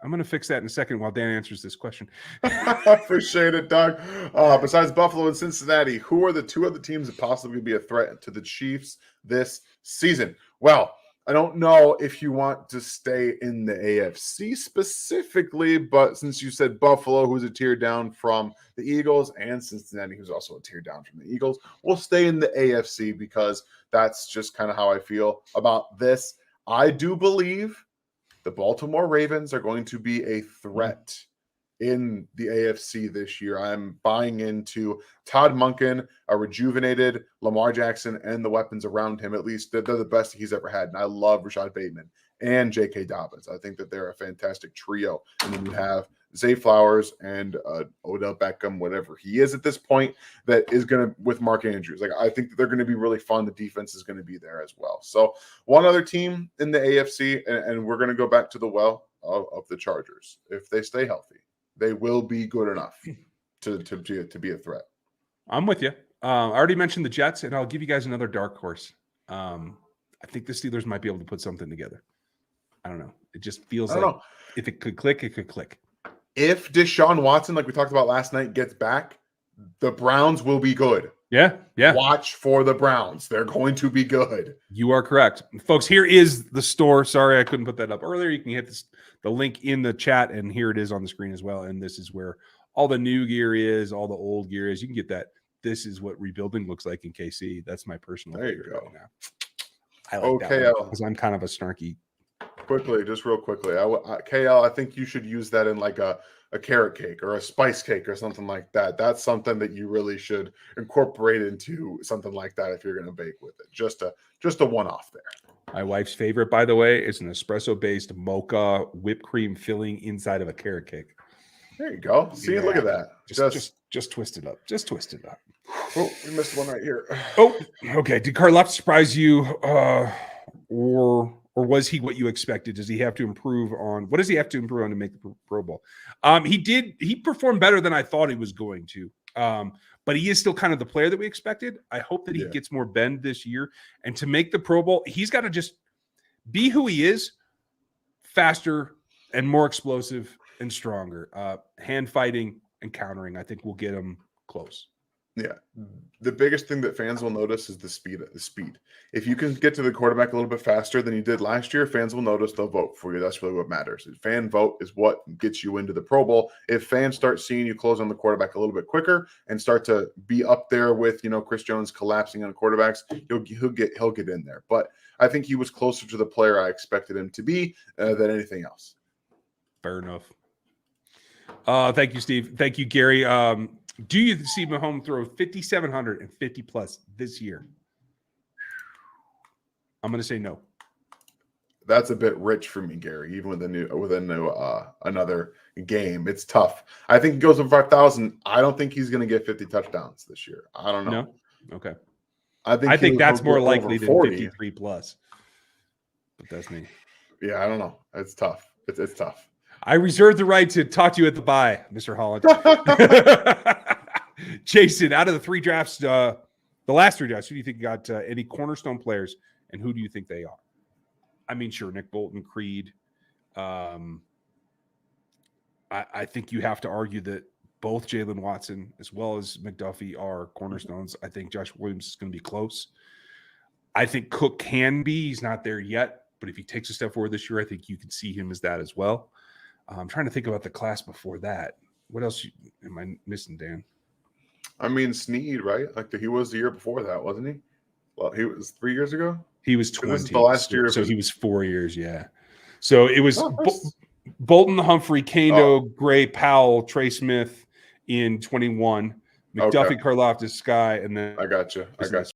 I'm going to fix that in a second while Dan answers this question. Appreciate it, Doug. Besides Buffalo and Cincinnati, who are the two other teams that possibly be a threat to the Chiefs this season? Well, I don't know if you want to stay in the AFC specifically, but since you said Buffalo, who's a tier down from the Eagles, and Cincinnati, who's also a tier down from the Eagles, we'll stay in the AFC because that's just kind of how I feel about this. I do believe the Baltimore Ravens are going to be a threat in the AFC this year. I'm buying into Todd Monken, a rejuvenated Lamar Jackson, and the weapons around him. At least they're the best he's ever had. And I love Rashad Bateman and J.K. Dobbins. I think that they're a fantastic trio. And then you have Zay Flowers and Odell Beckham, whatever he is at this point, that is going to, with Mark Andrews. Like, I think that they're going to be really fun. The defense is going to be there as well. So one other team in the AFC, and we're going to go back to the well of the Chargers. If they stay healthy, they will be good enough to be a threat. I'm with you. I already mentioned the Jets, and I'll give you guys another dark horse. I think the Steelers might be able to put something together. I don't know. It just feels like if it could click, it could click. If Deshaun Watson, like we talked about last night, gets back, the Browns will be good. Yeah. Watch for the Browns. They're going to be good. You are correct. Folks, here is the store. Sorry, I couldn't put that up earlier. You can hit the link in the chat, and here it is on the screen as well. And this is where all the new gear is, all the old gear is. You can get that. This is what rebuilding looks like in KC. That's my personal favorite right now. I like that one because I'm kind of a snarky. Quickly, just real quickly. KL, I think you should use that in like a carrot cake or a spice cake or something like that. That's something that you really should incorporate into something like that if you're going to bake with it. Just a one-off there. My wife's favorite, by the way, is an espresso-based mocha whipped cream filling inside of a carrot cake. There you go. See, look at that. Just twist it up. Just twist it up. Oh, we missed one right here. Oh, okay. Did Karloff surprise you, or was he what you expected? Does he have to improve on? What does he have to improve on to make the Pro Bowl? He performed better than I thought he was going to. But he is still kind of the player that we expected. I hope that he gets more bend this year. And to make the Pro Bowl, he's got to just be who he is, faster and more explosive and stronger. Hand fighting and countering, I think will get him close. Yeah. The biggest thing that fans will notice is the speed. If you can get to the quarterback a little bit faster than you did last year, fans will notice, they'll vote for you. That's really what matters. Fan vote is what gets you into the Pro Bowl. If fans start seeing you close on the quarterback a little bit quicker and start to be up there with, Chris Jones collapsing on quarterbacks, he'll get in there. But I think he was closer to the player I expected him to be than anything else. Fair enough. Thank you, Steve. Thank you, Gary. Do you see Mahomes throw 5,700 and 50 plus this year? I'm going to say no. That's a bit rich for me, Gary. Even with another game, it's tough. I think he goes over 5,000. I don't think he's going to get 50 touchdowns this year. I don't know. No? Okay. I think that's more likely than 53 plus. But that's me. Yeah, I don't know. It's tough. It's tough. I reserve the right to talk to you at the bye, Mr. Holland. Jason, out of the three drafts, the last three drafts, who do you think got any cornerstone players, and who do you think they are? I mean, sure, Nick Bolton, Creed. I think you have to argue that both Jalen Watson as well as McDuffie are cornerstones. I think Josh Williams is going to be close. I think Cook can be. He's not there yet, but if he takes a step forward this year, I think you can see him as that as well. I'm trying to think about the class before that. What else am I missing, Dan? I mean, Snead, right? Like he was the year before that, wasn't he? Well, he was 3 years ago. He was 20. This is the last year. So he was 4 years, yeah. So it was Bolton, Humphrey, Kano, Gray, Powell, Trey Smith in 21, McDuffie, Karlaftis, Sky, and then I got you.